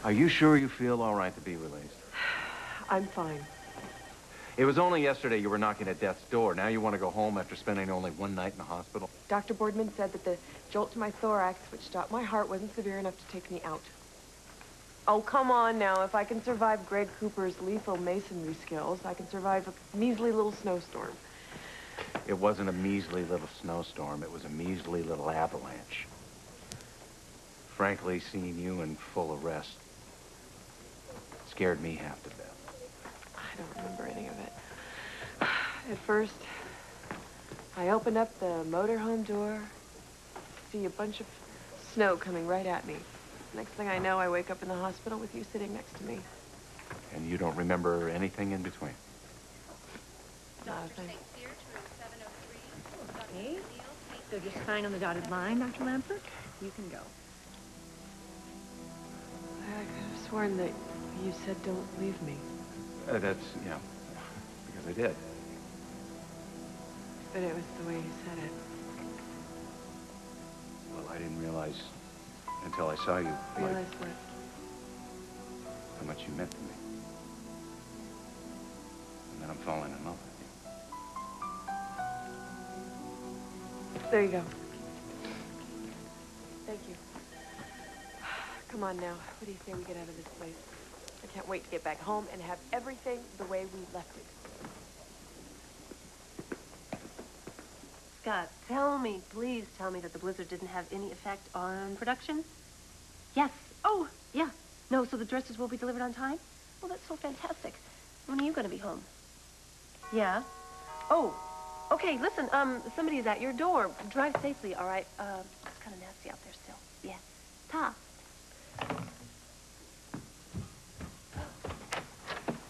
Are you sure you feel all right to be released? I'm fine. It was only yesterday you were knocking at death's door. Now you want to go home after spending only one night in the hospital? Dr. Boardman said that the jolt to my thorax, which stopped my heart, wasn't severe enough to take me out. Oh, come on now. If I can survive Greg Cooper's lethal masonry skills, I can survive a measly little snowstorm. It wasn't a measly little snowstorm. It was a measly little avalanche. Frankly, seeing you in full arrest scared me half to death. I don't remember any of it. At first, I opened up the motorhome door, see a bunch of snow coming right at me. Next thing I know, I wake up in the hospital with you sitting next to me. And you don't remember anything in between? Nothing. Okay, so just sign on the dotted line, Dr. Lampert. You can go. I could have sworn that you said don't leave me. That's, yeah, because I did. But it was the way you said it. Well, I didn't realize until I saw you. Realize what? How much you meant to me. And then I'm falling in love with you. There you go. Thank you. Come on now. What do you say we get out of this place? I can't wait to get back home and have everything the way we left it. Scott, tell me, please tell me that the blizzard didn't have any effect on production? Yes. Oh, yeah. No, so the dresses will be delivered on time? Well, that's so fantastic. When are you going to be home? Yeah. Oh, okay, listen, somebody is at your door. Drive safely, all right? It's kind of nasty out there still. Yeah. Ta.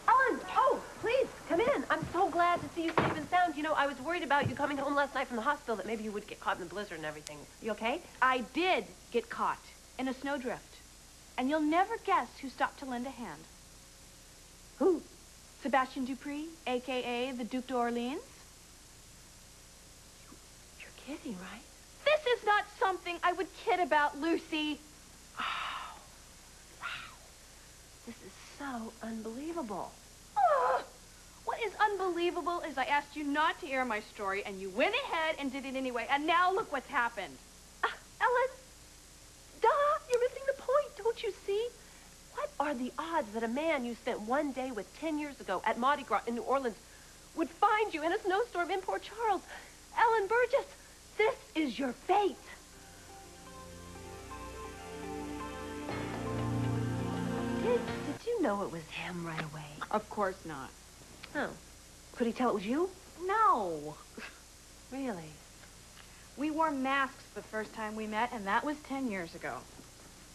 Ellen! Oh, please, come in. I'm so glad to see you safe and sound. You know, I was worried about you coming home last night from the hospital that maybe you would get caught in the blizzard and everything. You okay? I did get caught in a snowdrift. And you'll never guess who stopped to lend a hand. Who? Sebastian Dupree, a.k.a. the Duc d'Orleans. You're kidding, right? This is not something I would kid about, Lucy. Oh, wow. This is so unbelievable. What is unbelievable is I asked you not to air my story, and you went ahead and did it anyway, and now look what's happened. Ellen, duh, you're missing the point, don't you see? What are the odds that a man you spent one day with 10 years ago at Mardi Gras in New Orleans would find you in a snowstorm in Port Charles? Ellen Burgess, this is your fate. Did you know it was him right away? Of course not. Oh. Could he tell it was you? No. Really? We wore masks the first time we met, and that was 10 years ago.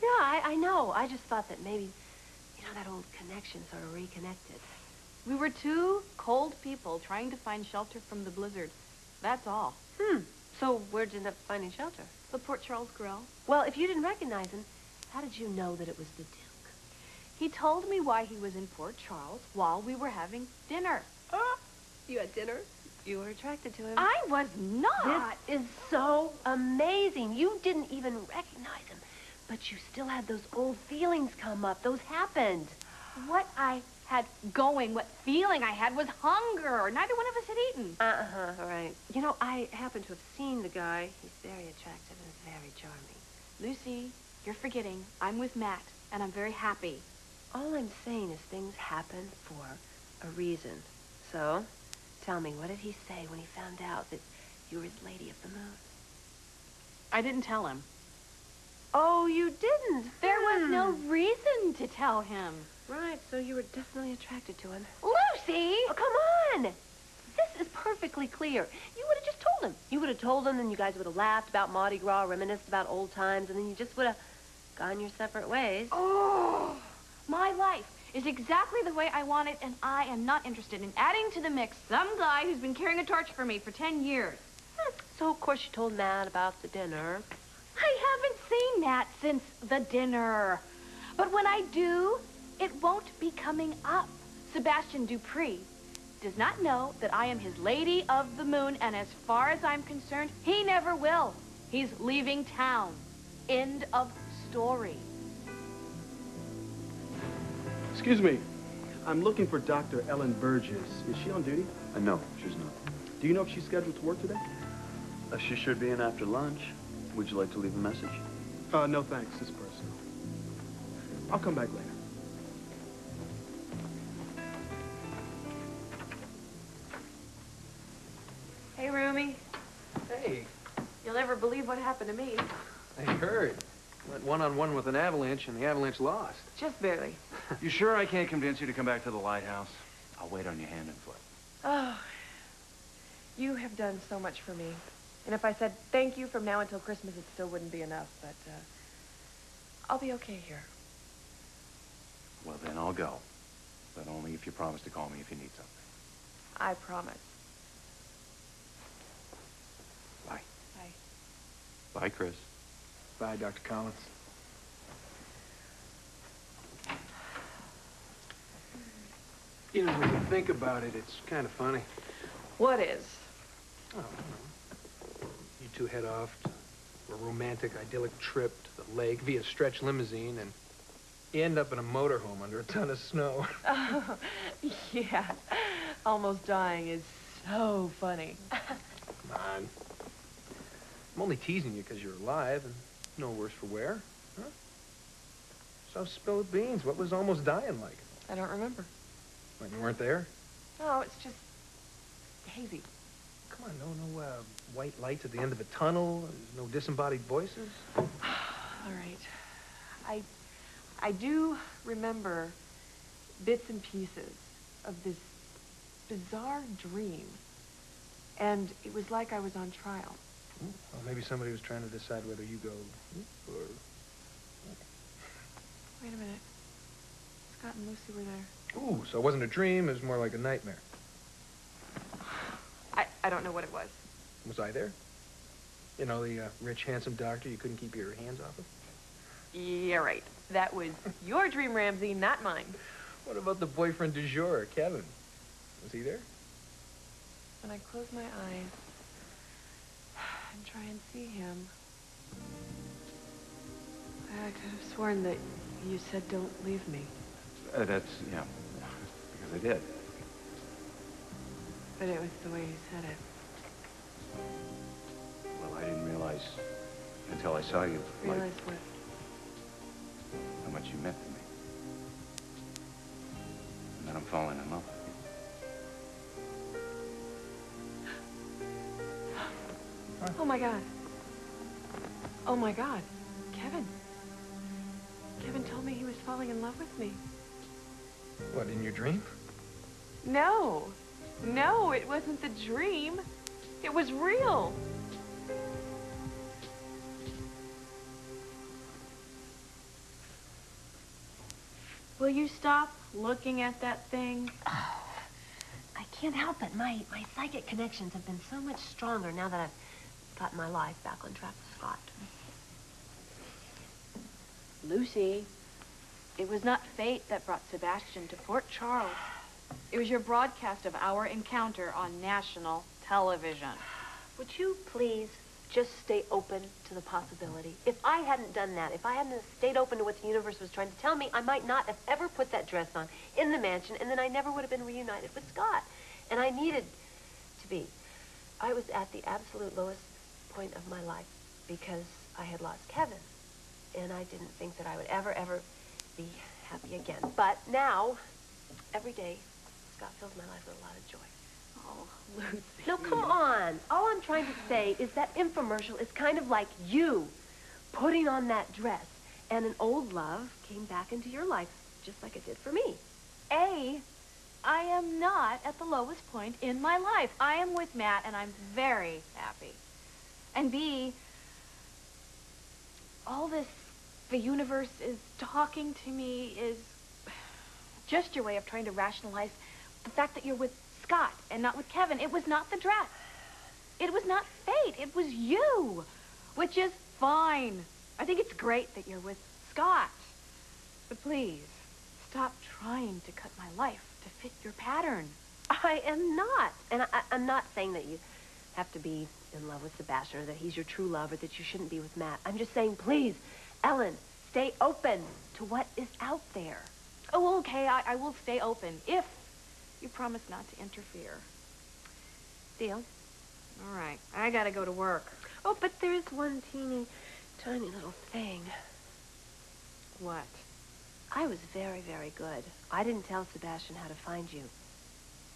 Yeah, I know. I just thought that maybe, you know, that old connection sort of reconnected. We were two cold people trying to find shelter from the blizzard. That's all. So where'd you end up finding shelter? The Port Charles Grill. Well, if you didn't recognize him, how did you know that it was the Duke? He told me why he was in Port Charles while we were having dinner. You had dinner? You were attracted to him? I was not. This is so amazing. You didn't even recognize him, but you still had those old feelings come up. Those happened. What I had going, what feeling I had was hunger. Neither one of us had eaten. All right. You know, I happen to have seen the guy. He's very attractive and very charming. Lucy, you're forgetting. I'm with Matt, and I'm very happy. All I'm saying is things happen for a reason. So, tell me, what did he say when he found out that you were his Lady of the Moon? I didn't tell him. Oh, you didn't? There was no reason to tell him. Right, so you were definitely attracted to him. Lucy! Oh, come on! This is perfectly clear. You would have just told him. You would have told him, and you guys would have laughed about Mardi Gras, reminisced about old times, and then you just would have gone your separate ways. Oh, my life is exactly the way I want it, and I am not interested in adding to the mix some guy who's been carrying a torch for me for 10 years. So, of course, you told Matt about the dinner. I haven't seen Matt since the dinner. But when I do, it won't be coming up. Sebastian Dupree does not know that I am his Lady of the Moon, and as far as I'm concerned, he never will. He's leaving town. End of story. Excuse me. I'm looking for Dr. Ellen Burgess. Is she on duty? No, she's not. Do you know if she's scheduled to work today? She should be in after lunch. Would you like to leave a message? No thanks. It's personal. I'll come back later. Hey, Rumi. Hey, You'll never believe what happened to me. I heard. Went one-on-one with an avalanche, and the avalanche lost. Just barely. You sure I can't convince you to come back to the lighthouse? I'll wait on you hand and foot. Oh, you have done so much for me. And if I said thank you from now until Christmas, it still wouldn't be enough. But I'll be okay here. Well, then I'll go. But only if you promise to call me if you need something. I promise. Bye. Bye. Bye, Chris. Bye, Dr. Collins. You know, when you think about it, it's kind of funny. What is? Oh, I don't know. You two head off to a romantic, idyllic trip to the lake via stretch limousine, and you end up in a motorhome under a ton of snow. Oh, yeah. Almost dying is so funny. Come on. I'm only teasing you because you're alive and no worse for wear. Huh? So spill the beans. What was almost dying like? I don't remember. When you weren't there? No, it's just hazy. Come on, no white lights at the end of a tunnel, no disembodied voices. All right. I do remember bits and pieces of this bizarre dream. And it was like I was on trial. Well, maybe somebody was trying to decide whether you go or... Wait a minute. Scott and Lucy were there. Ooh, so it wasn't a dream, it was more like a nightmare. I don't know what it was. Was I there? You know, the rich, handsome doctor you couldn't keep your hands off of? Yeah, right. That was your dream, Ramsey, not mine. What about the boyfriend du jour, Kevin? Was he there? When I close my eyes and try and see him, I could have sworn that you said don't leave me. That's, yeah, because I did. But it was the way you said it. Well, I didn't realize until I saw you, Realize what? how much you meant to me. And then I'm falling in love with you. Oh, my God. Oh, my God. Kevin. Kevin told me he was falling in love with me. What, in your dream? No. No, it wasn't the dream. It was real. Will you stop looking at that thing? Oh, I can't help it. My psychic connections have been so much stronger now that I've gotten my life back on track with Scott. Lucy, it was not fate that brought Sebastian to Port Charles. It was your broadcast of our encounter on national television. Would you please just stay open to the possibility? If I hadn't done that, if I hadn't stayed open to what the universe was trying to tell me, I might not have ever put that dress on in the mansion, and then I never would have been reunited with Scott. And I needed to be. I was at the absolute lowest point of my life because I had lost Kevin. And I didn't think that I would ever be happy again. But now, every day, Scott fills my life with a lot of joy. Oh, Lucy. No, come on. All I'm trying to say is that infomercial is kind of like you putting on that dress, and an old love came back into your life, just like it did for me. A, I am not at the lowest point in my life. I am with Matt, and I'm very happy. And B, all this the universe is talking to me is just your way of trying to rationalize the fact that you're with Scott and not with Kevin. It was not the dress. It was not fate. It was you, which is fine. I think it's great that you're with Scott. But please, stop trying to cut my life to fit your pattern. I am not. And I'm not saying that you have to be in love with Sebastian or that he's your true love or that you shouldn't be with Matt. I'm just saying, please, Ellen, stay open to what is out there. Oh, okay, I will stay open if you promise not to interfere. Deal. All right, I gotta go to work. Oh, but there is one teeny, tiny little thing. What? I was very, very good. I didn't tell Sebastian how to find you,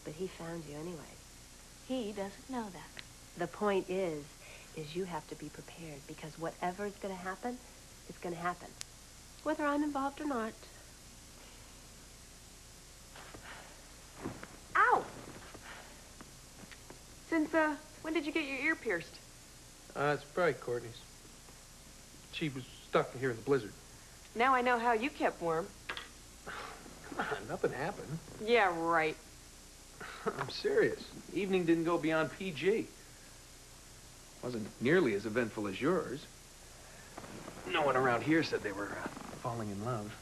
but he found you anyway. He doesn't know that. The point is you have to be prepared, because whatever is going to happen, it's going to happen. Whether I'm involved or not. Ow! Since, when did you get your ear pierced? It's probably Courtney's. She was stuck here in the blizzard. Now I know how you kept warm. Come on, nothing happened. Yeah, right. I'm serious. Evening didn't go beyond PG. Wasn't nearly as eventful as yours. No one around here said they were falling in love.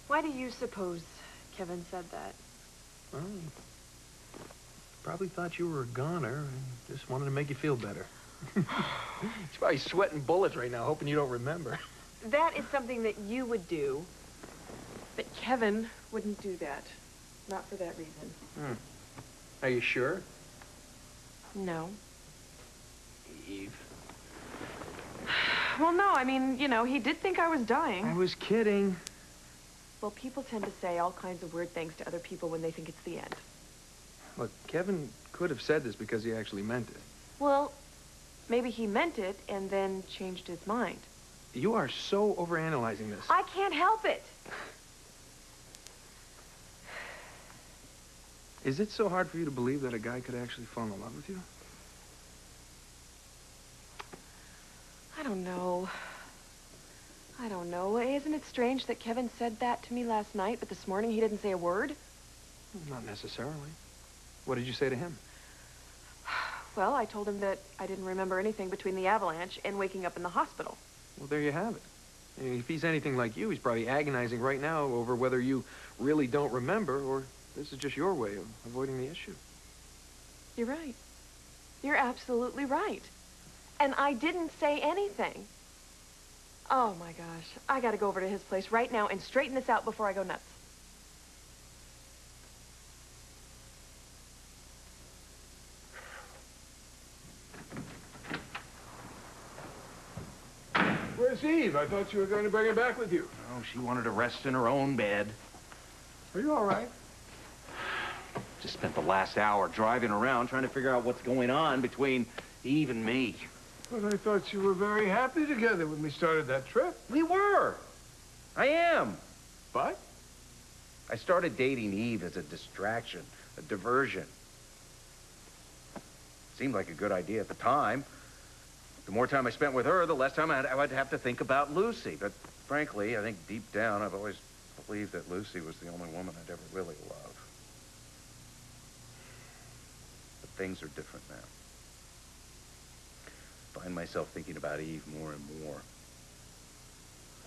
Why do you suppose Kevin said that? Well, he probably thought you were a goner and just wanted to make you feel better. He's probably sweating bullets right now, hoping you don't remember. That is something that you would do, but Kevin wouldn't do that. Not for that reason. Are you sure? No. Eve. Well, no, I mean, you know, he did think I was dying. I was kidding. Well, people tend to say all kinds of weird things to other people when they think it's the end. Look, Kevin could have said this because he actually meant it. Well, maybe he meant it and then changed his mind. You are so overanalyzing this. I can't help it. Is it so hard for you to believe that a guy could actually fall in love with you? I don't know. I don't know. Isn't it strange that Kevin said that to me last night, but this morning he didn't say a word? Not necessarily. What did you say to him? Well, I told him that I didn't remember anything between the avalanche and waking up in the hospital. Well, there you have it. I mean, if he's anything like you, he's probably agonizing right now over whether you really don't remember or this is just your way of avoiding the issue. You're right. You're absolutely right. And I didn't say anything. Oh, my gosh. I gotta go over to his place right now and straighten this out before I go nuts. Where's Eve? I thought you were going to bring her back with you. Oh, she wanted to rest in her own bed. Are you all right? Just spent the last hour driving around trying to figure out what's going on between Eve and me. But I thought you were very happy together when we started that trip. We were. I am. But? I started dating Eve as a distraction, a diversion. Seemed like a good idea at the time. The more time I spent with her, the less time I would have to think about Lucy. But frankly, I think deep down, I've always believed that Lucy was the only woman I'd ever really loved. But things are different now. I find myself thinking about Eve more and more.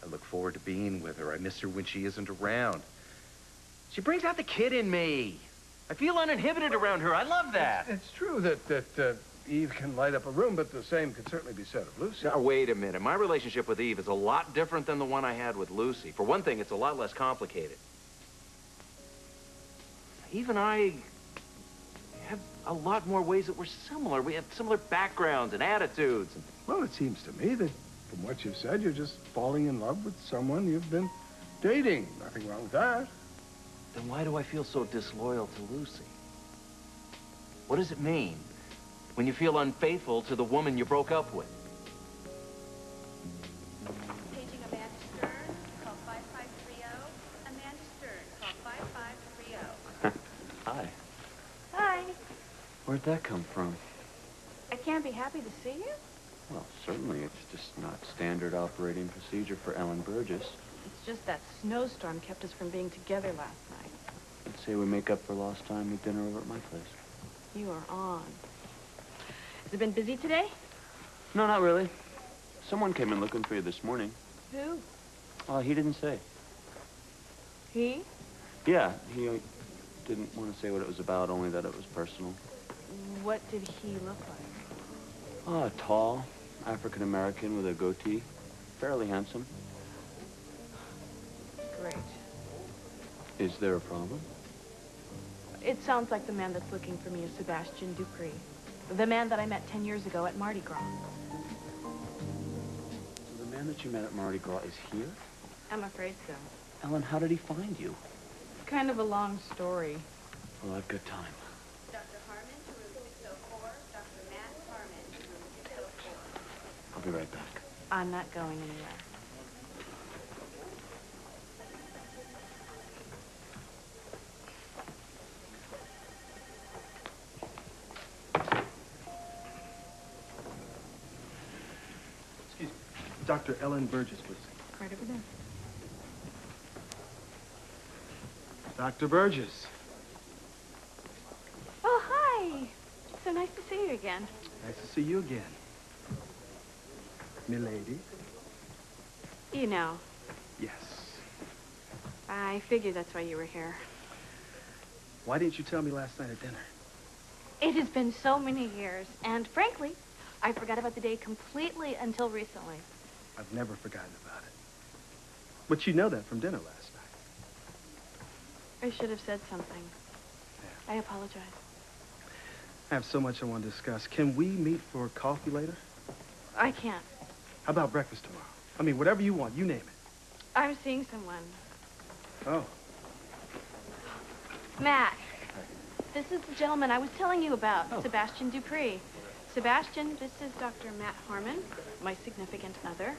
I look forward to being with her. I miss her when she isn't around. She brings out the kid in me. I feel uninhibited around her. I love that. It's true that Eve can light up a room, but the same can certainly be said of Lucy. Now, wait a minute. My relationship with Eve is a lot different than the one I had with Lucy. For one thing, it's a lot less complicated. Eve and I have a lot more ways that we're similar. We have similar backgrounds and attitudes. Well, it seems to me that from what you've said, you're just falling in love with someone you've been dating. Nothing wrong with that. Then why do I feel so disloyal to Lucy? What does it mean when you feel unfaithful to the woman you broke up with? Paging Amanda Stern, call 5530. Amanda Stern, call 5530. Hi. Hi. Where'd that come from? I can't be happy to see you. Well, certainly it's just not standard operating procedure for Ellen Burgess. It's just that snowstorm kept us from being together last night. Let's say we make up for lost time with dinner over at my place. You are on. Has it been busy today? No, not really. Someone came in looking for you this morning. Who? He didn't say. He? Yeah, he didn't want to say what it was about, only that it was personal. What did he look like? Tall, African-American with a goatee. Fairly handsome. Is there a problem? It sounds like the man that's looking for me is Sebastian Dupree. The man that I met 10 years ago at Mardi Gras. So the man that you met at Mardi Gras is here? I'm afraid so. Ellen, how did he find you? It's kind of a long story. Well, I've got time. Dr. Harmon to room 604. Dr. Matt Harmon to room 604. I'll be right back. I'm not going anywhere. Excuse me. Dr. Ellen Burgess, please. Right over there. Dr. Burgess. Oh, hi. So nice to see you again. Nice to see you again. Milady? You know, Yes. I figured that's why you were here. Why didn't you tell me last night at dinner? It has been so many years, and frankly, I forgot about the day completely until recently. I've never forgotten about it. But you know that from dinner last night. I should have said something. Yeah. I apologize. I have so much I want to discuss. Can we meet for coffee later? I can't. How about breakfast tomorrow? I mean, whatever you want, you name it. I'm seeing someone. Oh. Matt, this is the gentleman I was telling you about, Sebastian Dupree. Sebastian, this is Dr. Matt Harmon, my significant other.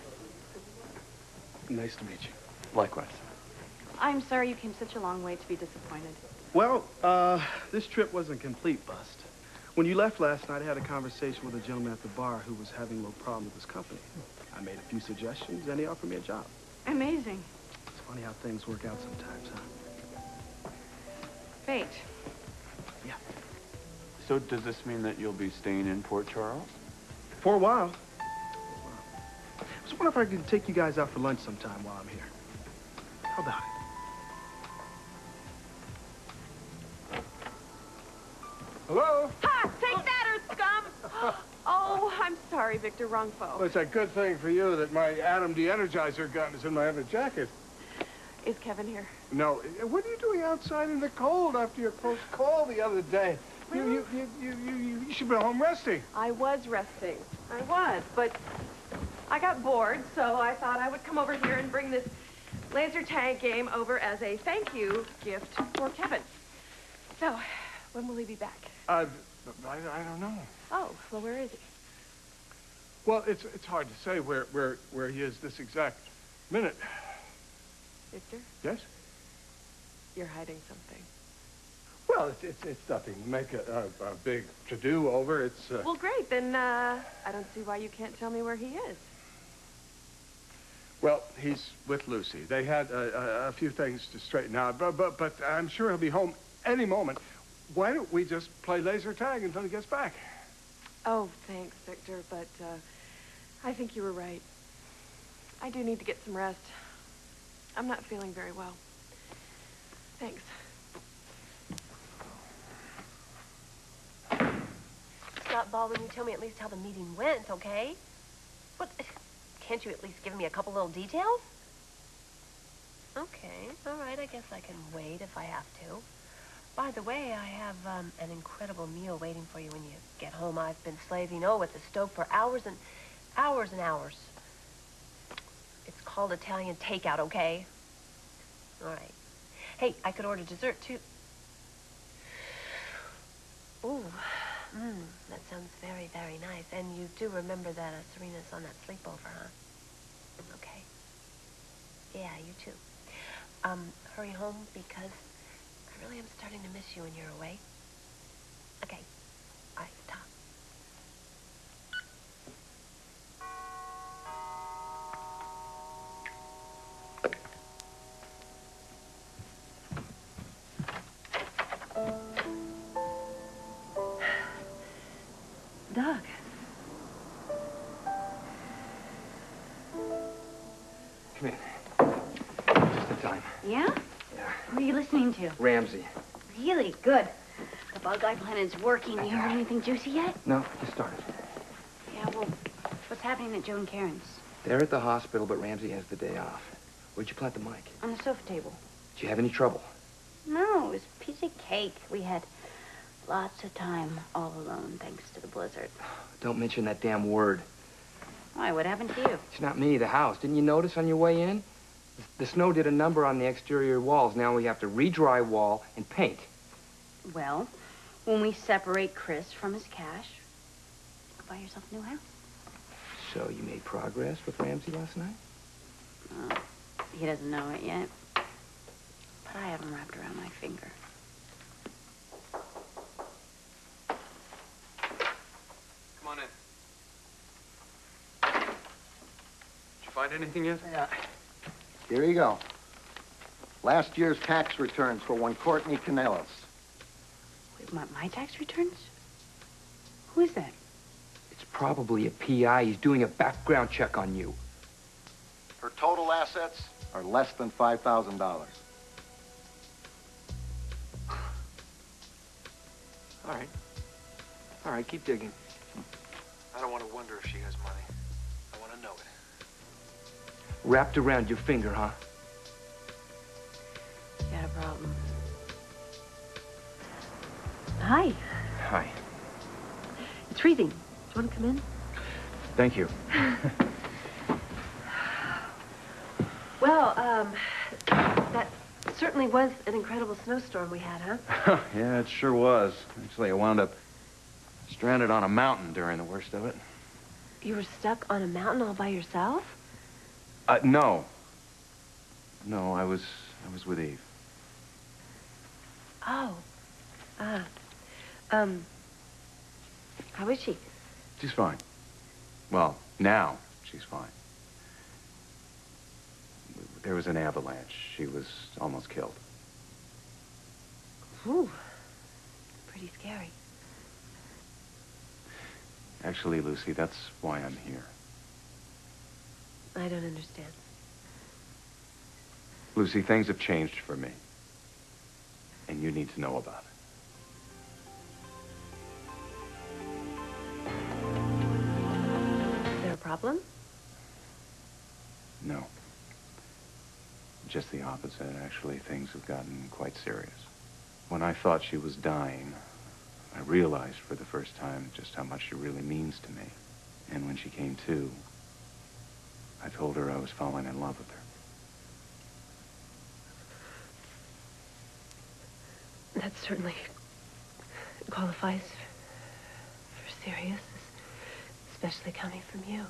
Nice to meet you. Likewise. I'm sorry you came such a long way to be disappointed. Well, this trip wasn't a complete bust. When you left last night, I had a conversation with a gentleman at the bar who was having a little problem with his company. I made a few suggestions, and he offered me a job. Amazing. It's funny how things work out sometimes, huh? Fate. Yeah. So does this mean that you'll be staying in Port Charles? For a while. I was wondering if I could take you guys out for lunch sometime while I'm here. How about it? Hello? Ha! Take that, Earth scum! Oh, I'm sorry, Victor. Wrong phone. Well, it's a good thing for you that my atom de-energizer gun is in my other jacket. Is Kevin here? No. What are you doing outside in the cold after your close call the other day? You should be home resting. I was resting. I was, but I got bored, so I thought I would come over here and bring this laser tag game over as a thank you gift for Kevin. So, when will he be back? I don't know. Oh, well, where is he? Well, it's hard to say where he is this exact minute. Victor, Yes? you're hiding something. Well, it's nothing to make a big to-do over. It's Well, great. Then I don't see why you can't tell me where he is. well, he's with Lucy. They had a few things to straighten out, but I'm sure he'll be home any moment. Why don't we just play laser tag until he gets back? Oh, thanks, Victor, but I think you were right. I do need to get some rest. I'm not feeling very well. Thanks. Scott Baldwin, you tell me at least how the meeting went, okay? What? Can't you at least give me a couple little details? Okay, all right, I guess I can wait if I have to. By the way, I have an incredible meal waiting for you when you get home. I've been slaving, at the stove for hours and hours and hours. It's called Italian takeout, okay? All right. Hey, I could order dessert, too. Ooh, that sounds very, very nice. And you do remember that Serena's on that sleepover, huh? Okay. Yeah, you too. Hurry home because I really am starting to miss you when you're away. Okay. All right, stop. Doug. Come in. Just in time. Yeah? Yeah. Who are you listening to? Ramsey. Really good. The bug eye plan is working. You heard anything juicy yet? No, just started. Yeah, well, what's happening at Joe and Karen's? They're at the hospital, but Ramsey has the day off. Where'd you plant the mic? On the sofa table. Did you have any trouble? No, it was a piece of cake. We had lots of time all alone thanks to the blizzard. Don't mention that damn word. Why, what happened to you? It's not me, the house. Didn't you notice on your way in? The snow did a number on the exterior walls. Now we have to re-drywall and paint. Well, when we separate Chris from his cash, go buy yourself a new house. So you made progress with Ramsey last night? He doesn't know it yet, but I have him wrapped around my finger. Come on in. Did you find anything yet? Yeah. Here you go. Last year's tax returns for one Courtney Canellis. Wait, my tax returns? Who is that? It's probably a PI. He's doing a background check on you. Her total assets are less than $5,000. All right. All right, keep digging. I don't want to wonder if she has money. I want to know it. Wrapped around your finger, huh? You got a problem. Hi. Hi. It's freezing. Do you want to come in? Thank you. Well, that certainly was an incredible snowstorm we had, huh? Yeah, it sure was. Actually, I wound up stranded on a mountain during the worst of it. You were stuck on a mountain all by yourself? No. No, I was with Eve. Oh. How is she? She's fine. Well, now she's fine. There was an avalanche. She was almost killed. Ooh. Pretty scary. Actually, Lucy, that's why I'm here. I don't understand. Lucy, things have changed for me. And you need to know about it. Is there a problem? No. Just the opposite. Actually, things have gotten quite serious. When I thought she was dying, I realized for the first time just how much she really means to me. And when she came to, I told her I was falling in love with her. That certainly qualifies for serious, especially coming from you.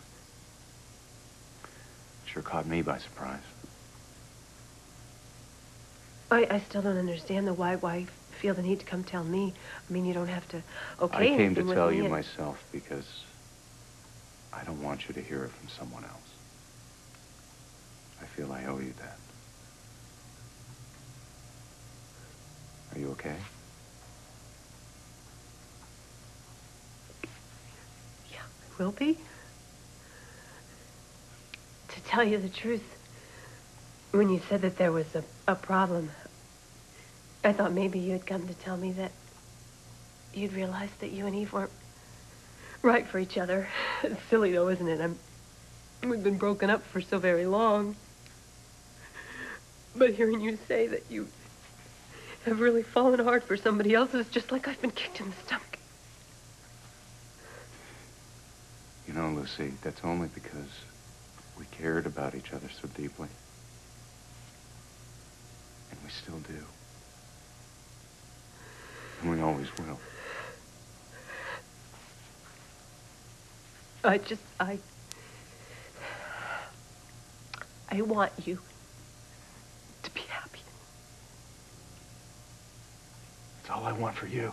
Sure caught me by surprise. I still don't understand why feel the need to come tell me. I mean, you don't have to okay I came to anything with tell me you and- myself because I don't want you to hear it from someone else. I feel I owe you that. Are you okay? Yeah, I will be. To tell you the truth, when you said that there was a problem, I thought maybe you had come to tell me that you'd realized that you and Eve weren't right for each other. It's silly though, isn't it? We've been broken up for so very long. But hearing you say that you have really fallen hard for somebody else is just like I've been kicked in the stomach. You know, Lucy, that's only because we cared about each other so deeply. And we still do. And we always will. I want you to be happy. That's all I want for you.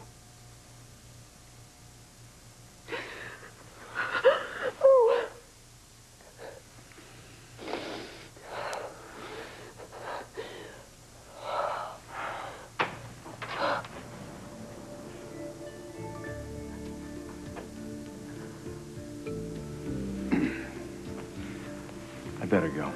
I better go.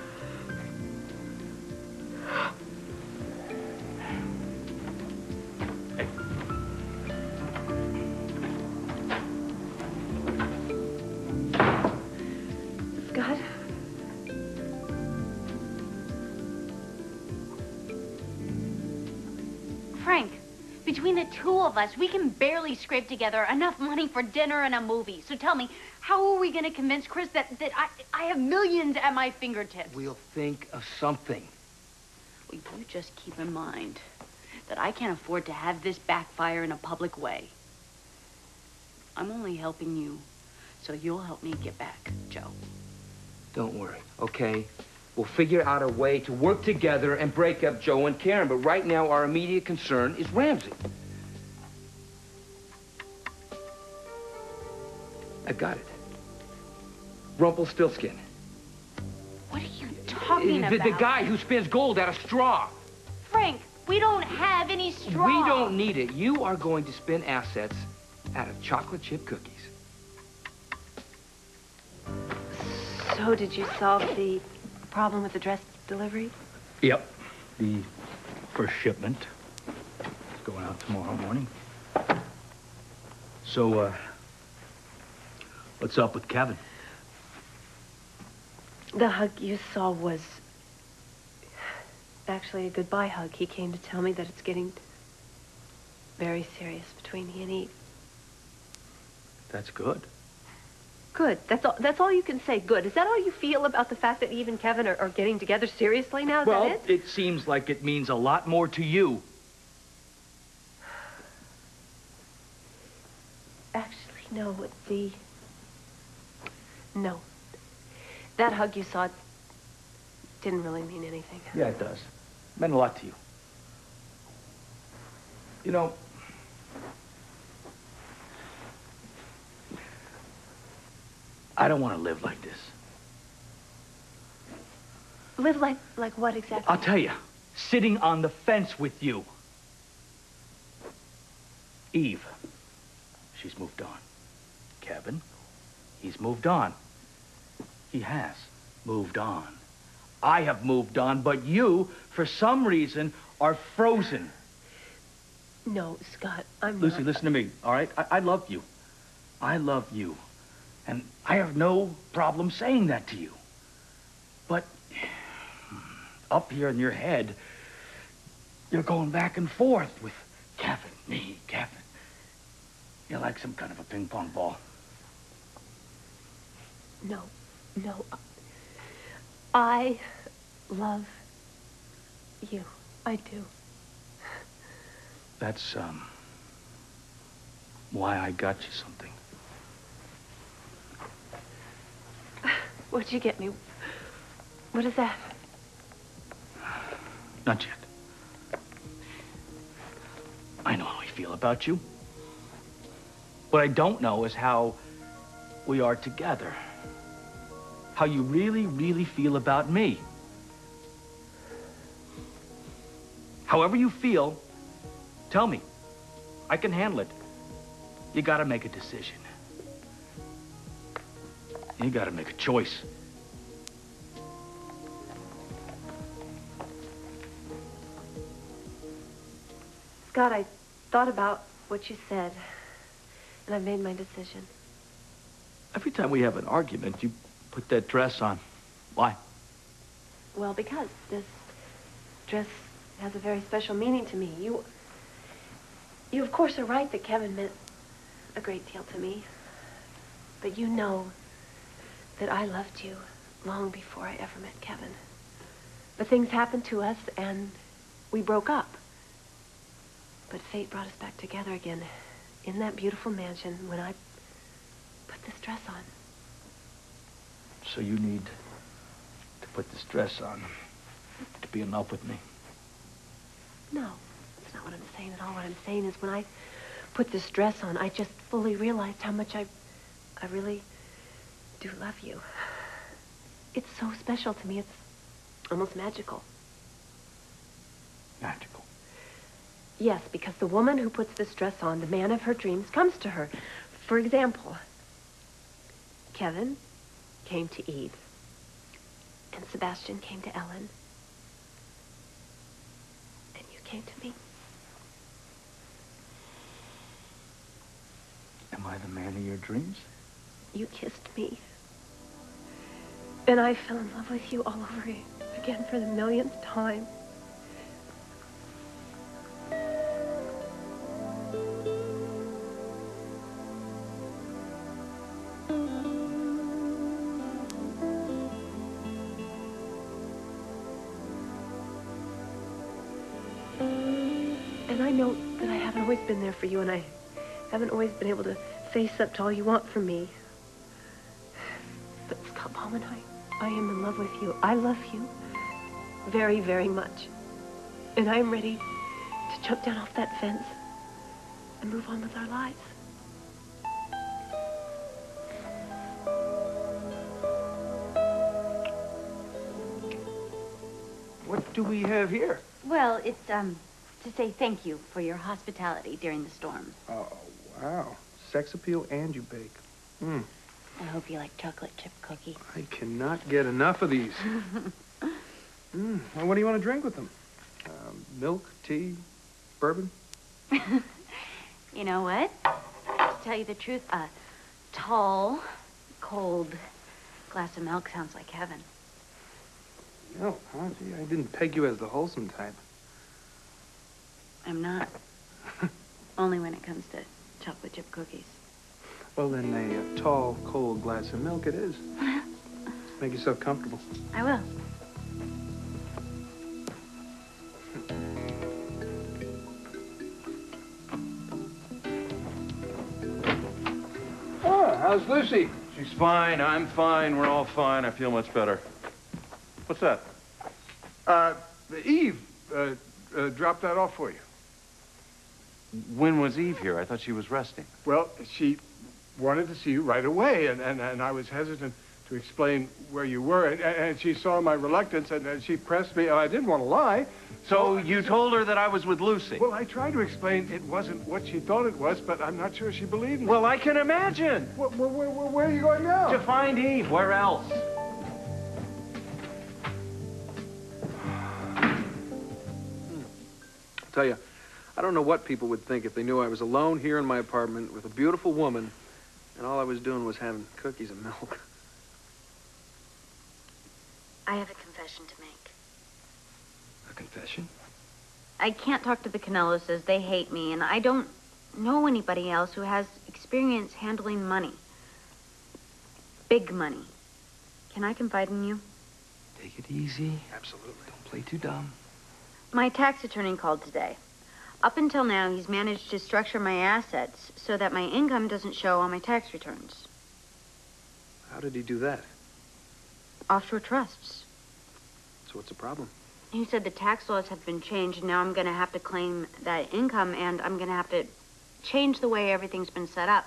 Scott? Frank, between the two of us, we can barely scrape together enough money for dinner and a movie. So tell me, how are we going to convince Chris that I have millions at my fingertips? We'll think of something. Well, you just keep in mind that I can't afford to have this backfire in a public way. I'm only helping you, so you'll help me get back, Joe. Don't worry, okay? We'll figure out a way to work together and break up Joe and Karen, but right now our immediate concern is Ramsey. I got it. Rumpelstiltskin. What are you talking about? The guy who spins gold out of straw. Frank, we don't have any straw. We don't need it. You are going to spin assets out of chocolate chip cookies. So did you solve the problem with the dress delivery? Yep. The first shipment is going out tomorrow morning. So, what's up with Kevin? The hug you saw was actually a goodbye hug. He came to tell me that it's getting very serious between he and Eve. That's good. Good. That's all you can say. Good. Is that all you feel about the fact that Eve and Kevin are getting together seriously now? Is Well, that it? it seems like it means a lot more to you. Actually, no. No. That hug you saw didn't really mean anything. Yeah, it does. It meant a lot to you. You know, I don't want to live like this. Live like what exactly? I'll tell you. Sitting on the fence with you. Eve, she's moved on. Kevin, he's moved on. He has moved on. I have moved on, but you, for some reason, are frozen. No, Scott, I'm Lucy, not. listen to me, all right? I love you. I love you. And I have no problem saying that to you. But up here in your head, you're going back and forth with Kevin, me, Kevin. You're like some kind of a ping pong ball. No. I love you. I do. That's, why I got you something. What'd you get me? What is that? Not yet. I know how I feel about you. What I don't know is how we are together. How you really, really feel about me. However you feel, tell me. I can handle it. You gotta make a decision. You gotta make a choice. Scott, I thought about what you said, and I've made my decision. Every time we have an argument, you put that dress on. Why? Well, because this dress has a very special meaning to me. You of course are right that Kevin meant a great deal to me. But you know that I loved you long before I ever met Kevin. But things happened to us and we broke up. But fate brought us back together again in that beautiful mansion when I put this dress on. So you need to put this dress on to be in love with me. No, that's not what I'm saying at all. What I'm saying is when I put this dress on, I just fully realized how much I really do love you. It's so special to me. It's almost magical. Magical? Yes, because the woman who puts this dress on, the man of her dreams, comes to her. For example, Kevin came to Eve, and Sebastian came to Ellen, and you came to me. Am I the man of your dreams? You kissed me. And I fell in love with you all over again for the millionth time. And I know that I haven't always been there for you, and I haven't always been able to face up to all you want from me. But Scott Palm and I am in love with you. I love you very, very much. And I am ready to jump down off that fence and move on with our lives. What do we have here? Well, it's, to say thank you for your hospitality during the storm. Oh, wow. Sex appeal and you bake. I hope you like chocolate chip cookies. I cannot get enough of these. Well, what do you want to drink with them? Milk, tea, bourbon? You know what? To tell you the truth, a tall, cold glass of milk sounds like heaven. No, huh? Gee, I didn't peg you as the wholesome type. I'm not. Only when it comes to chocolate chip cookies. Well, then a tall, cold glass of milk it is. Make yourself comfortable. I will. Oh, how's Lucy? She's fine. I'm fine. We're all fine. I feel much better. What's that? Eve dropped that off for you. When was Eve here? I thought she was resting. Well, she wanted to see you right away, and I was hesitant to explain where you were, and she saw my reluctance, and she pressed me, and I didn't want to lie. So you told her that I was with Lucy? Well, I tried to explain it wasn't what she thought it was, but I'm not sure she believed me. Well, I can imagine. Where are you going now? To find Eve. Where else? I'll tell you, I don't know what people would think if they knew I was alone here in my apartment with a beautiful woman, and all I was doing was having cookies and milk. I have a confession to make. A confession? I can't talk to the Canelloses. They hate me, and I don't know anybody else who has experience handling money. Big money. Can I confide in you? Take it easy. Absolutely. Don't play too dumb. My tax attorney called today. Up until now, he's managed to structure my assets so that my income doesn't show on my tax returns. How did he do that? Offshore trusts. So what's the problem? He said the tax laws have been changed, and now I'm going to have to claim that income, and I'm going to have to change the way everything's been set up.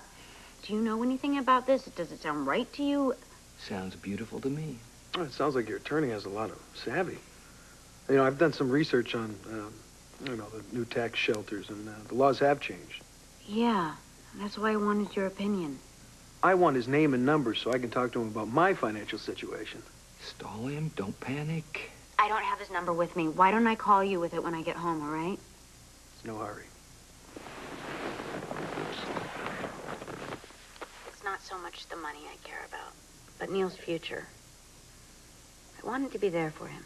Do you know anything about this? Does it sound right to you? Sounds beautiful to me. Oh, it sounds like your attorney has a lot of savvy. You know, I've done some research on, the new tax shelters, and the laws have changed. Yeah, that's why I wanted your opinion. I want his name and number so I can talk to him about my financial situation. Stall him. Don't panic. I don't have his number with me. Why don't I call you with it when I get home, all right? It's no hurry. It's not so much the money I care about, but Neil's future. I wanted to be there for him.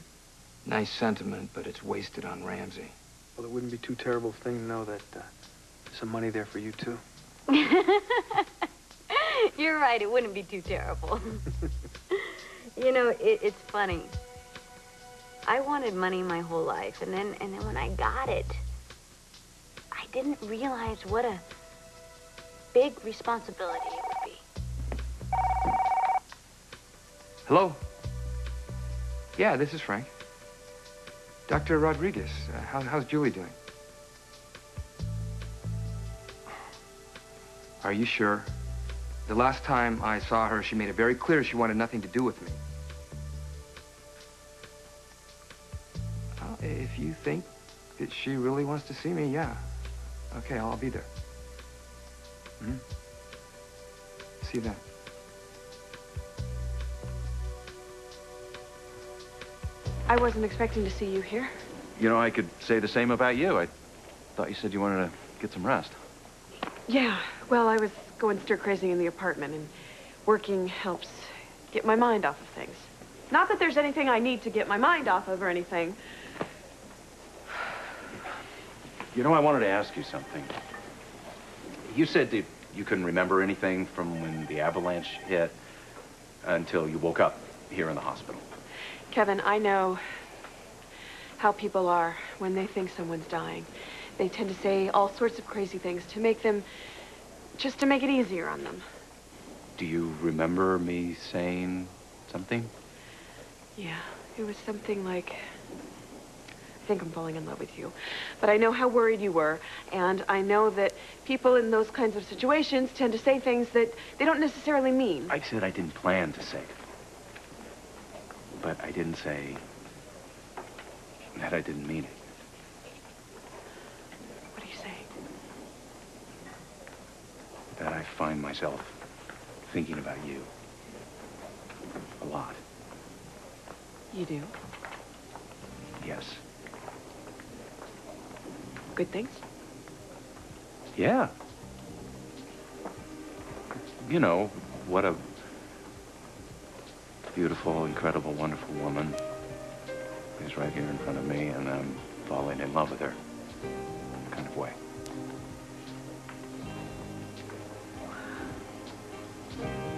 Nice sentiment, but it's wasted on Ramsey. Well, it wouldn't be too terrible a thing to know that there's some money there for you, too. You're right, it wouldn't be too terrible. You know, it's funny. I wanted money my whole life, and then when I got it, I didn't realize what a big responsibility it would be. Hello? Yeah, this is Frank. Dr. Rodriguez, how's Julie doing? Are you sure? The last time I saw her, she made it very clear she wanted nothing to do with me. Well, if you think that she really wants to see me, yeah. Okay, I'll be there. See you then. I wasn't expecting to see you here. You know, I could say the same about you. I thought you said you wanted to get some rest. Yeah, well, I was going stir-crazy in the apartment, and working helps get my mind off of things. Not that there's anything I need to get my mind off of or anything. You know, I wanted to ask you something. You said that you couldn't remember anything from when the avalanche hit until you woke up here in the hospital. Kevin, I know how people are when they think someone's dying. they tend to say all sorts of crazy things to make them, just to make it easier on them. Do you remember me saying something? Yeah, it was something like, I think I'm falling in love with you. But I know how worried you were, and I know that people in those kinds of situations tend to say things that they don't necessarily mean. I said I didn't plan to say it. But I didn't say that I didn't mean it. What are you saying? That I find myself thinking about you a lot. You do? Yes. Good things? Yeah. You know, what a beautiful, incredible, wonderful woman is right here in front of me, and I'm falling in love with her kind of way.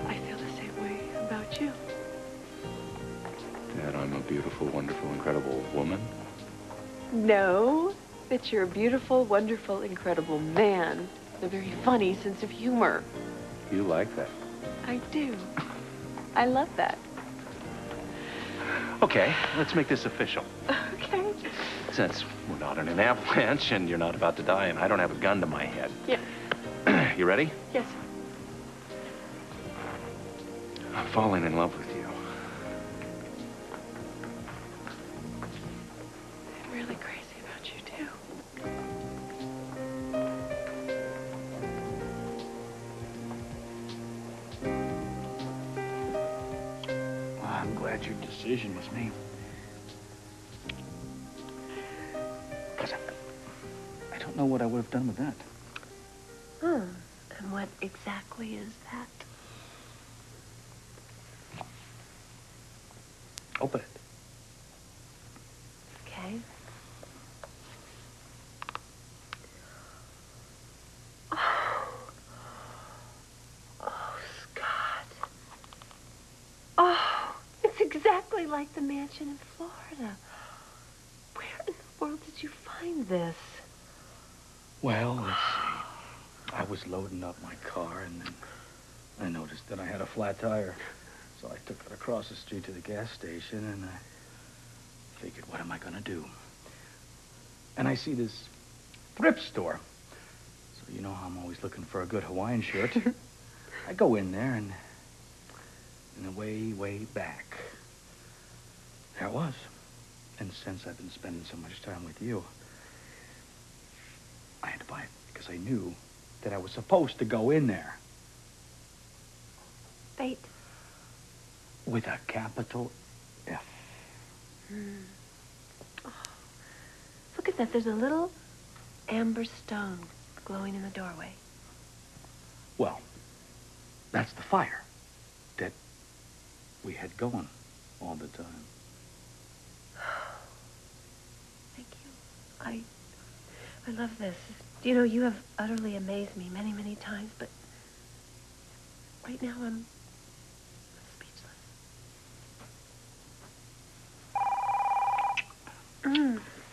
I feel the same way about you. That I'm a beautiful, wonderful, incredible woman? No, that you're a beautiful, wonderful, incredible man with a very funny sense of humor. You like that? I do. I love that. Okay, let's make this official. Okay. Since we're not in an avalanche and you're not about to die and I don't have a gun to my head. Yeah. You ready? Yes. I'm falling in love with you. I'm really crazy about you, too. Well, I'm glad your decision was made. Because I don't know what I would have done with that. And what exactly is that? Open it. Okay. Oh, Scott. Oh, it's exactly like the mansion in Florida. Where in the world did you find this? Well, let's see. I was loading up my car, and then I noticed that I had a flat tire. So I took it across the street to the gas station, and I figured, what am I going to do? And I see this thrift store. So you know how I'm always looking for a good Hawaiian shirt. I go in there, and way back, there it was. And since I've been spending so much time with you, I had to buy it because I knew that I was supposed to go in there. Fate. With a capital F. Oh, look at that. There's a little amber stone glowing in the doorway. Well, that's the fire that we had going all the time. Thank you. I love this. You know, you have utterly amazed me many, many times, but right now I'm speechless.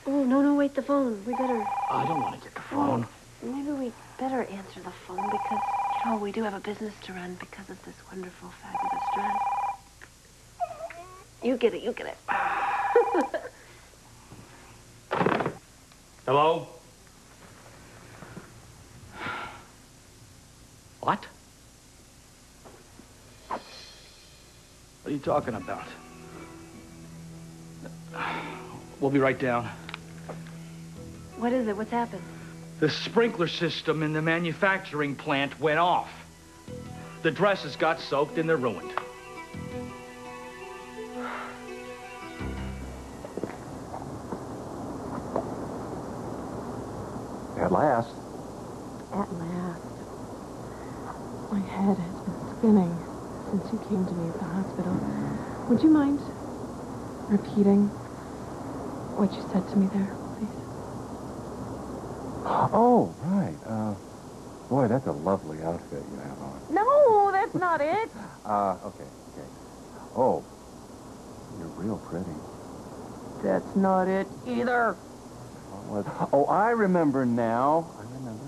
Oh, no, wait, the phone. We better... I don't want to get the phone. Well, maybe we better answer the phone because, you know, we do have a business to run because of this wonderful, fabulous dress. You get it. Hello? What? What are you talking about? We'll be right down. What is it? What's happened? The sprinkler system in the manufacturing plant went off. The dresses got soaked and they're ruined. At last. At last. My head has been spinning since you came to me at the hospital. Would you mind repeating what you said to me there, please? Oh, right. Boy, that's a lovely outfit you have on. No, that's not it. Okay. Oh, you're real pretty. That's not it either. Oh, What? Oh, I remember now. I remember.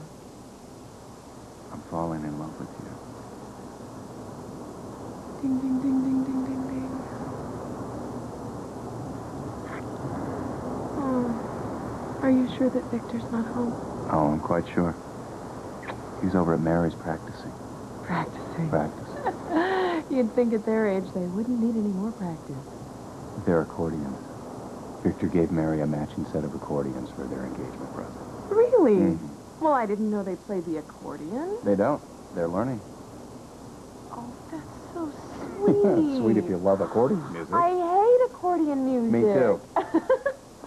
I'm falling in love with you. Ding, ding, ding, ding, ding, ding, ding. Oh, are you sure that Victor's not home? Oh, I'm quite sure. He's over at Mary's practicing. Practicing. Practice. You'd think at their age they wouldn't need any more practice. They're accordions. Victor gave Mary a matching set of accordions for their engagement present. Really? Mm-hmm. Well, I didn't know they played the accordion. They don't. They're learning. Oh, that's so sweet. Sweet if you love accordion music. I hate accordion music. Me too.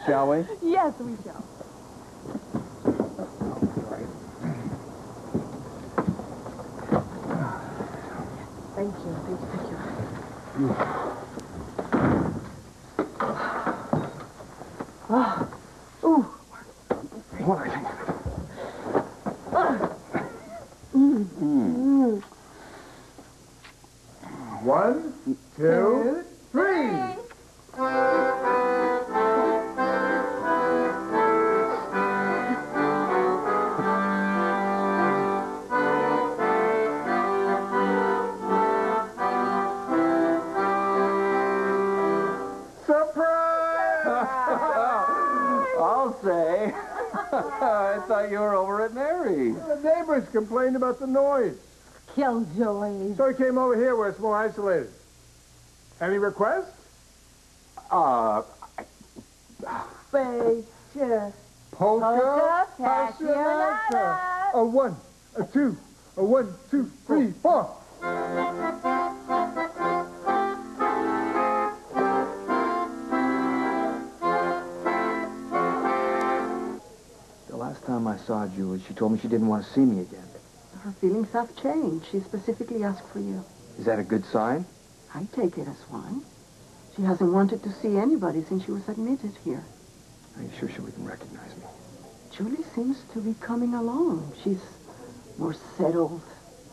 Shall we? Yes, we shall. Thank you, thank you, thank you. Ooh. What I think. One, two, three. I'll say. I thought you were over at Mary's. The neighbors complained about the noise. Killjoy. So he came over here where it's more isolated. Any requests? Spacious. Polka, passionata. A one, a two, a 1, 2, 3, 4. The last time I saw Julie, she told me she didn't want to see me again. Her feelings have changed. She specifically asked for you. Is that a good sign? I take it as one. She hasn't wanted to see anybody since she was admitted here. Are you sure she wouldn't recognize me? Julie seems to be coming along. She's more settled.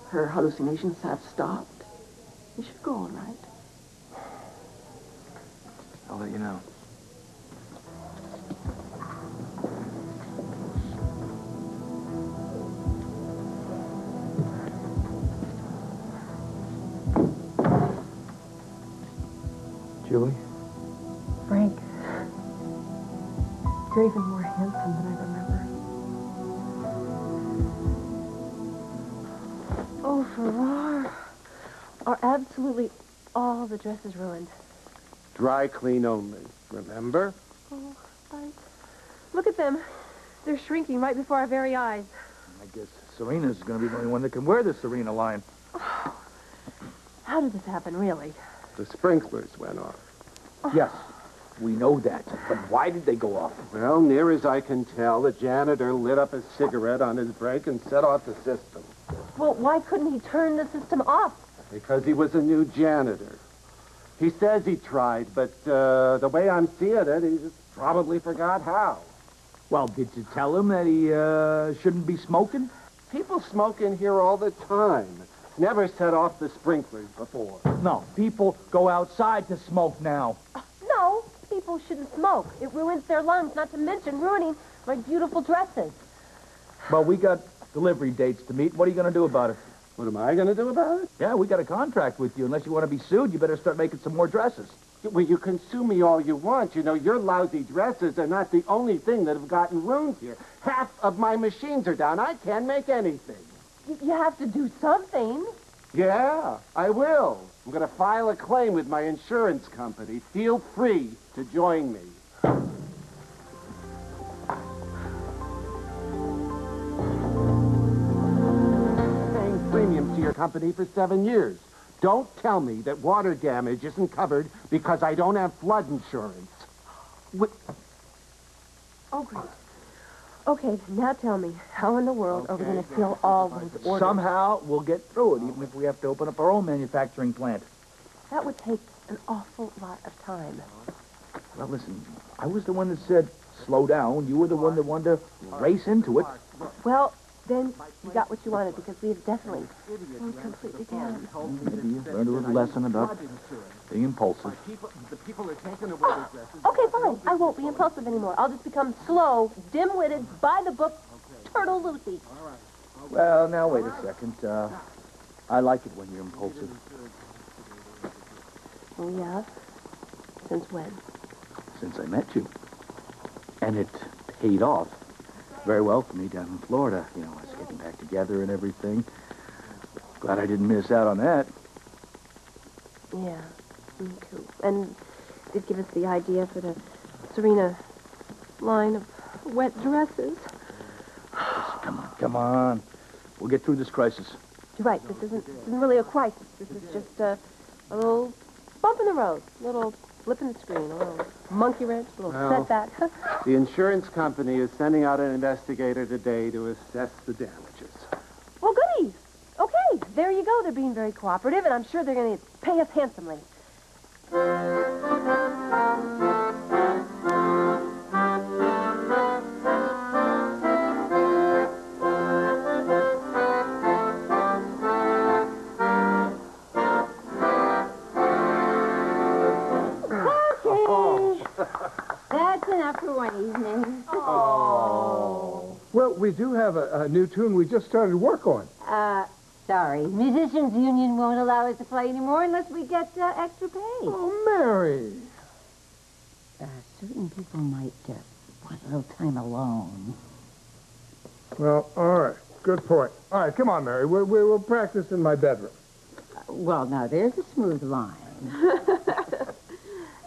Her hallucinations have stopped. You should go, all right? I'll let you know. Julie? Frank, you're even more handsome than I remember. Oh, Farrar. Are absolutely all the dresses ruined? Dry clean only, remember? Oh, look at them. They're shrinking right before our very eyes. I guess Serena's going to be the only one that can wear the Serena line. Oh, how did this happen, really? The sprinklers went off. Yes, we know that. But why did they go off? Well, near as I can tell, the janitor lit up a cigarette on his break and set off the system. Well, why couldn't he turn the system off? Because he was a new janitor. He says he tried, but the way I'm seeing it, he just probably forgot how. Well, did you tell him that he shouldn't be smoking? People smoke in here all the time. Never set off the sprinklers before. No, people go outside to smoke now. No, people shouldn't smoke. It ruins their lungs, not to mention ruining my beautiful dresses. Well, we got delivery dates to meet. What are you going to do about it? What am I going to do about it? Yeah, we got a contract with you. Unless you want to be sued, you better start making some more dresses. Well, you can sue me all you want. You know, your lousy dresses are not the only thing that have gotten ruined here. Half of my machines are down. I can't make anything. You have to do something. Yeah, I will. I'm going to file a claim with my insurance company. Feel free to join me. Paying premiums to your company for 7 years. Don't tell me that water damage isn't covered because I don't have flood insurance. Oh, great. Okay, now tell me, how in the world are we going to fill all those orders? Somehow, we'll get through it, even if we have to open up our own manufacturing plant. That would take an awful lot of time. Well, listen, I was the one that said, slow down. You were the one that wanted to race into it. Well, Then you got what you wanted because we have definitely slowed completely down. Maybe you learned a little lesson about being impulsive. The people are taking away their dresses. Okay, fine. I won't be impulsive anymore. I'll just become slow, dim-witted, by-the-book Turtle Lucy. Well, now, wait a second. I like it when you're impulsive. Oh, yeah? Since when? Since I met you. And it paid off very well for me down in Florida. You know, us getting back together and everything. Glad I didn't miss out on that. Yeah, me too. And did give us the idea for the Serena line of wet dresses. Come on. We'll get through this crisis. You're right. This isn't really a crisis. This is just a little bump in the road, a little blip in the screen, a little monkey wrench, a little setback. The insurance company is sending out an investigator today to assess the damages. Well, goodies. Okay, there you go. They're being very cooperative, and I'm sure they're going to pay us handsomely. That's enough for one evening. Oh. Well, we do have a new tune we just started work on. Sorry. Musicians Union won't allow us to play anymore unless we get extra pay. Oh, Mary. Certain people might want a little time alone. Well, all right. Good point. All right, come on, Mary. We'll practice in my bedroom. Well, now, there's a smooth line.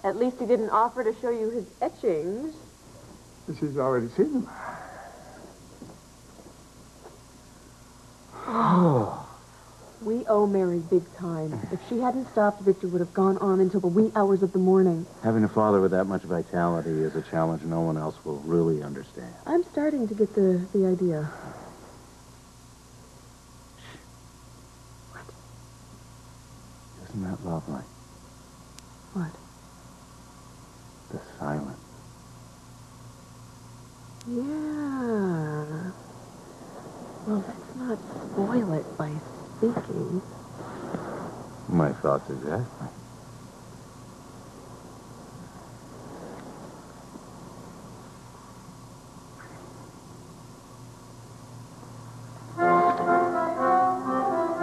At least he didn't offer to show you his etchings. She's already seen them. We owe Mary big time. If she hadn't stopped, Victor would have gone on until the wee hours of the morning. Having a father with that much vitality is a challenge no one else will really understand. I'm starting to get the idea. Isn't that lovely? What? The silence. Yeah. Well, let's not spoil it by speaking. My thoughts exactly.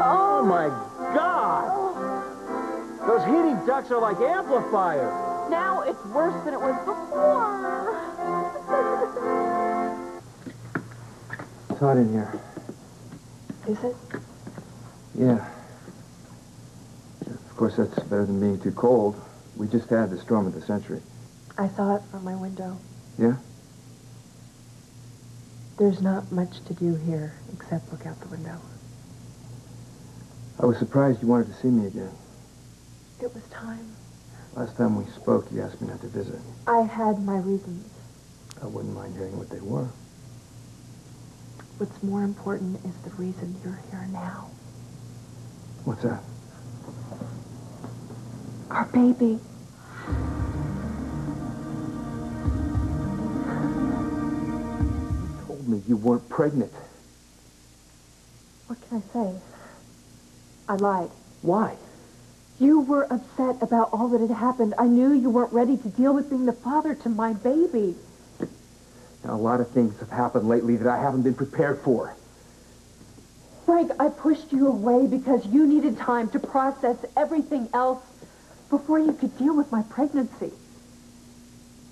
Oh, my God! Those heating ducts are like amplifiers. Now it's worse than it was before. It's hot in here. Is it? Yeah. Of course, that's better than being too cold. We just had the storm of the century. I saw it from my window. Yeah? There's not much to do here except look out the window. I was surprised you wanted to see me again. It was time. Last time we spoke, you asked me not to visit. I had my reasons. I wouldn't mind hearing what they were. What's more important is the reason you're here now. What's that? Our baby. You told me you weren't pregnant. What can I say? I lied. Why? You were upset about all that had happened. I knew you weren't ready to deal with being the father to my baby. Now, a lot of things have happened lately that I haven't been prepared for. Frank, I pushed you away because you needed time to process everything else before you could deal with my pregnancy.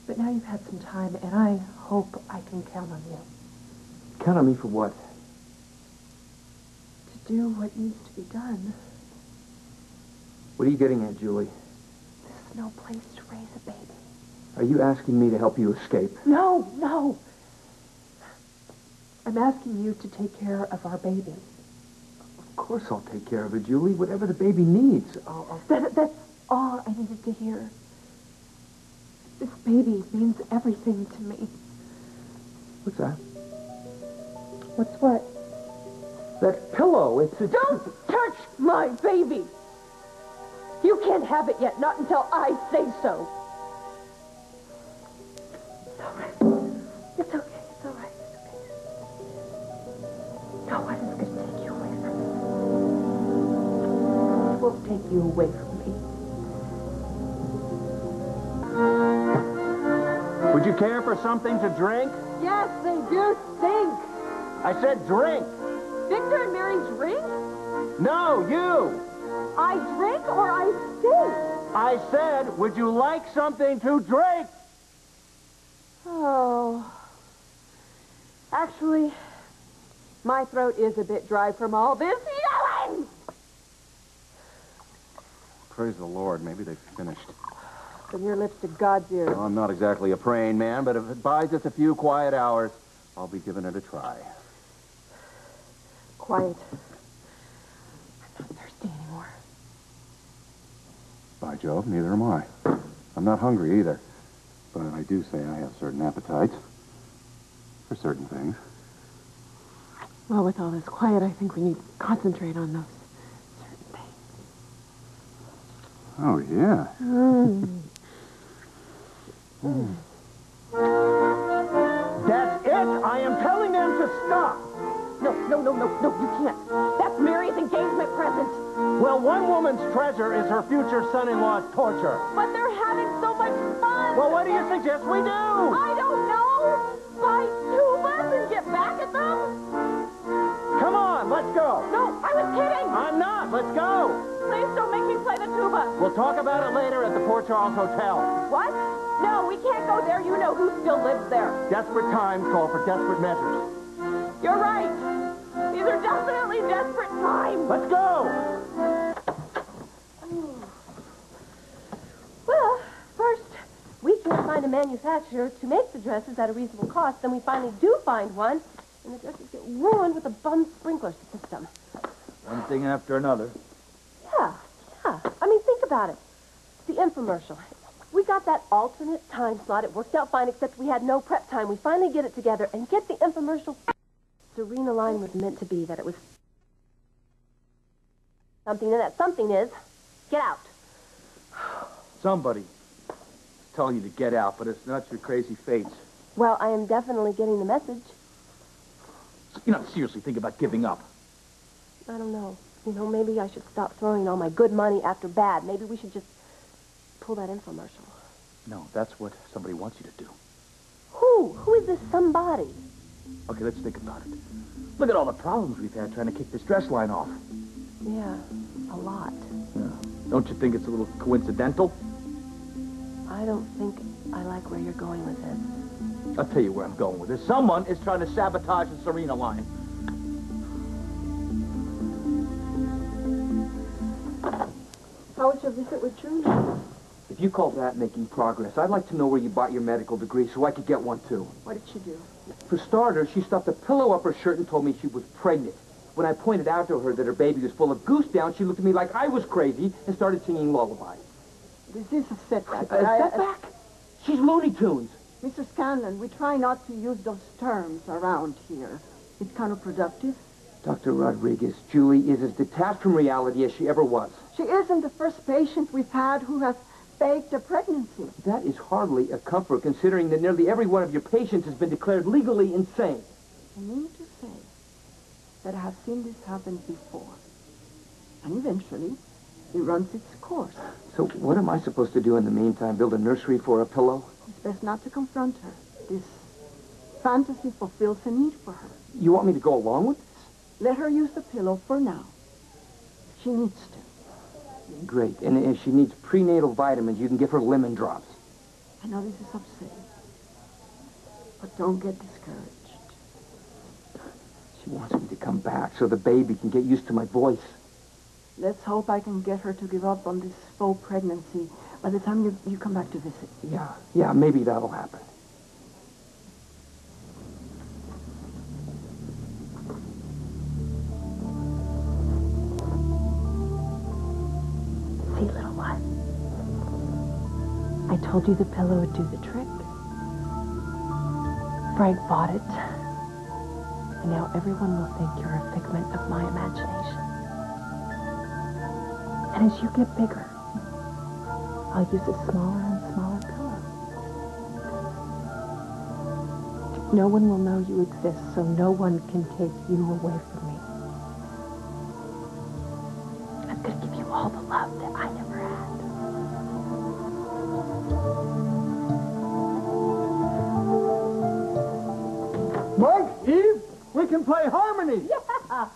But now you've had some time, and I hope I can count on you. Count on me for what? To do what needs to be done. What are you getting at, Julie? This is no place to raise a baby. Are you asking me to help you escape? No, no. I'm asking you to take care of our baby. Of course I'll take care of it, Julie. Whatever the baby needs. That's all I needed to hear. This baby means everything to me. What's that? What's what? That pillow. It's a... Don't touch my baby! You can't have it yet, not until I say so. It's all right. It's okay. It's all right. It's okay. you away from me. Would you care for something to drink? Yes, they do stink. I said drink. Victor and Mary drink? No, you. I drink or I stink? I said, would you like something to drink? Oh. Actually, my throat is a bit dry from all this yelling. Praise the Lord. Maybe they've finished. From your lips to God's ears. Well, I'm not exactly a praying man, but if it buys us a few quiet hours, I'll be giving it a try. Quiet. I'm not thirsty anymore. By Jove, neither am I. I'm not hungry either. But I do say I have certain appetites for certain things. Well, with all this quiet, I think we need to concentrate on those certain things. Oh, yeah. That's it. I am telling them to stop. No, you can't. That's Mary's engagement present. Well, one woman's treasure is her future son-in-law's torture. But they're having so much fun. Well, what do you suggest we do? I don't know. Buy tubas and get back at them? Come on, let's go. No, I was kidding. I'm not. Let's go. Please don't make me play the tuba. We'll talk about it later at the Port Charles Hotel. What? No, we can't go there. You know who still lives there. Desperate times call for desperate measures. You're right. These are definitely desperate times. Let's go. Well, first, we can't find a manufacturer to make the dresses at a reasonable cost. Then we finally do find one, and the dresses get ruined with a bum sprinkler system. One thing after another. Yeah. I mean, think about it. The infomercial. We got that alternate time slot. It worked out fine, except we had no prep time. We finally get it together and get the infomercial. Serena line was meant to be that it was something, and that something is get out. Somebody is telling you to get out, but it's not your crazy face. Well, I am definitely getting the message. You're not seriously thinking about giving up. I don't know. You know, maybe I should stop throwing all my good money after bad. Maybe we should just pull that infomercial. No, that's what somebody wants you to do. Who? Who is this somebody? Okay, let's think about it. Look at all the problems we've had trying to kick this dress line off. Yeah, a lot. Yeah. Don't you think it's a little coincidental? I don't think I like where you're going with this. I'll tell you where I'm going with this. Someone is trying to sabotage the Serena line. How was your visit with Julie? If you call that making progress, I'd like to know where you bought your medical degree so I could get one too. What did she do? For starters, she stuffed a pillow up her shirt and told me she was pregnant. When I pointed out to her that her baby was full of goose down, she looked at me like I was crazy and started singing lullabies. This is a setback. A setback? She's Looney Tunes. Mr. Scanlon, we try not to use those terms around here. It's counterproductive. Dr. Rodriguez, Julie is as detached from reality as she ever was. She isn't the first patient we've had who has faked a pregnancy. That is hardly a comfort, considering that nearly every one of your patients has been declared legally insane. I mean to say that I have seen this happen before. And eventually, it runs its course. So what am I supposed to do in the meantime? Build a nursery for a pillow? It's best not to confront her. This fantasy fulfills a need for her. You want me to go along with this? Let her use the pillow for now. She needs to. Great. And if she needs prenatal vitamins, you can give her lemon drops. I know this is upsetting, but don't get discouraged. She wants me to come back so the baby can get used to my voice. Let's hope I can get her to give up on this faux pregnancy by the time you come back to visit. Yeah, maybe that'll happen. See, little one, I told you the pillow would do the trick. Frank bought it, and now everyone will think you're a figment of my imagination. And as you get bigger, I'll use a smaller and smaller pillow. No one will know you exist, so no one can take you away from me. I'm going to give you all the love that Monk, Eve, we can play harmony. Yeah.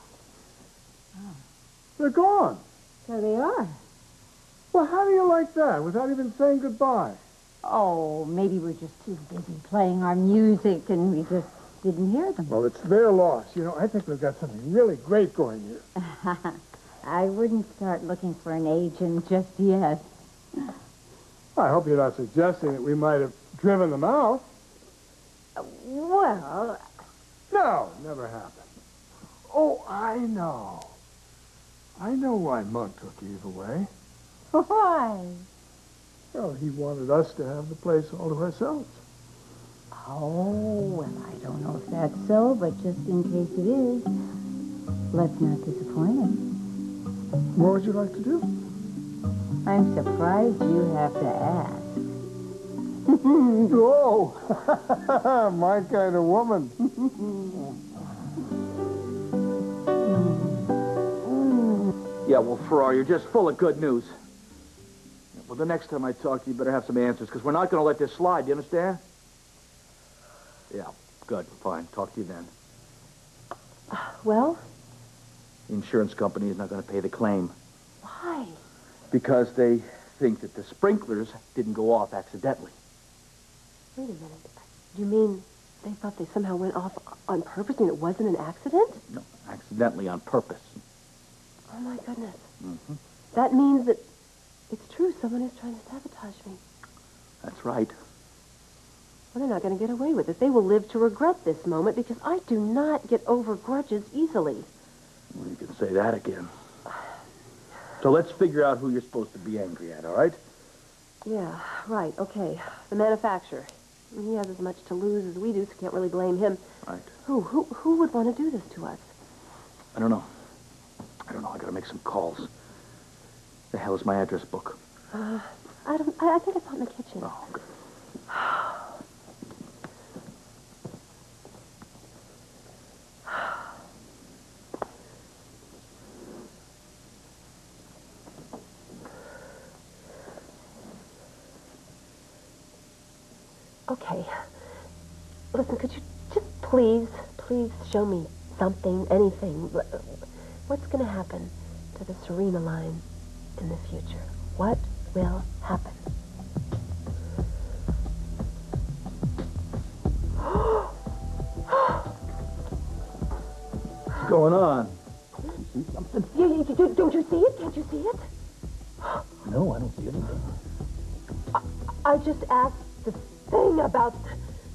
They're gone. So they are. Well, how do you like that without even saying goodbye? Oh, maybe we're just too busy playing our music and we just didn't hear them. Well, it's their loss. You know, I think we've got something really great going here. I wouldn't start looking for an agent just yet. I hope you're not suggesting that we might have driven them out. Well... No, never happened. Oh, I know. I know why Monk took Eve away. Why? Well, he wanted us to have the place all to ourselves. Oh, well, I don't know if that's so, but just in case it is, let's not disappoint him. What would you like to do? I'm surprised you have to ask. Oh, my kind of woman. Yeah, well, Farrar, you're just full of good news. Well, the next time I talk to you, you better have some answers, because we're not going to let this slide, do you understand? Yeah, good, fine. Talk to you then. Well? The insurance company is not going to pay the claim. Why? Because they think that the sprinklers didn't go off accidentally. Wait a minute. You mean they thought they somehow went off on purpose and it wasn't an accident? No, accidentally on purpose. Oh, my goodness. Mm-hmm. That means that it's true. Someone is trying to sabotage me. That's right. Well, they're not going to get away with it. They will live to regret this moment because I do not get over grudges easily. Well, you can say that again. So let's figure out who you're supposed to be angry at, all right? Yeah, right. Okay. The manufacturer. He has as much to lose as we do, so can't really blame him. Right. Who would want to do this to us? I don't know. I got to make some calls. The hell is my address book? I think it's out in the kitchen. Oh, good. Okay. Listen, could you just please show me something, anything? What's going to happen to the Serena line in the future? What will happen? What's going on? Don't you see it? Can't you see it? No, I don't see anything. I just asked the thing about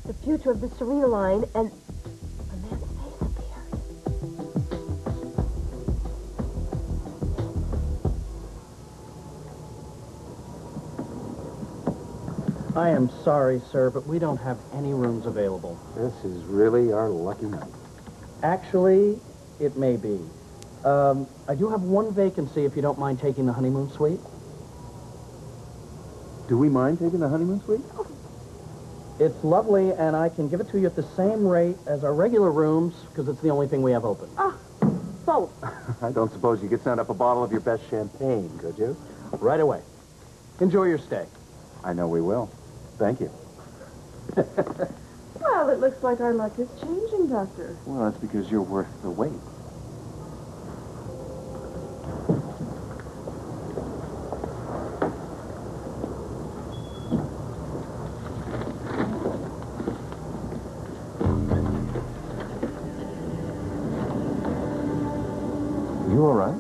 the future of the Serena line, and a man's face appeared. I am sorry, sir, but we don't have any rooms available. This is really our lucky night. Actually, it may be. I do have one vacancy if you don't mind taking the honeymoon suite. Do we mind taking the honeymoon suite? It's lovely, and I can give it to you at the same rate as our regular rooms, because it's the only thing we have open. So. I don't suppose you could send up a bottle of your best champagne, could you? Right away. Enjoy your stay. I know we will. Thank you. Well, it looks like our luck is changing, Doctor. Well, that's because you're worth the wait. You all right?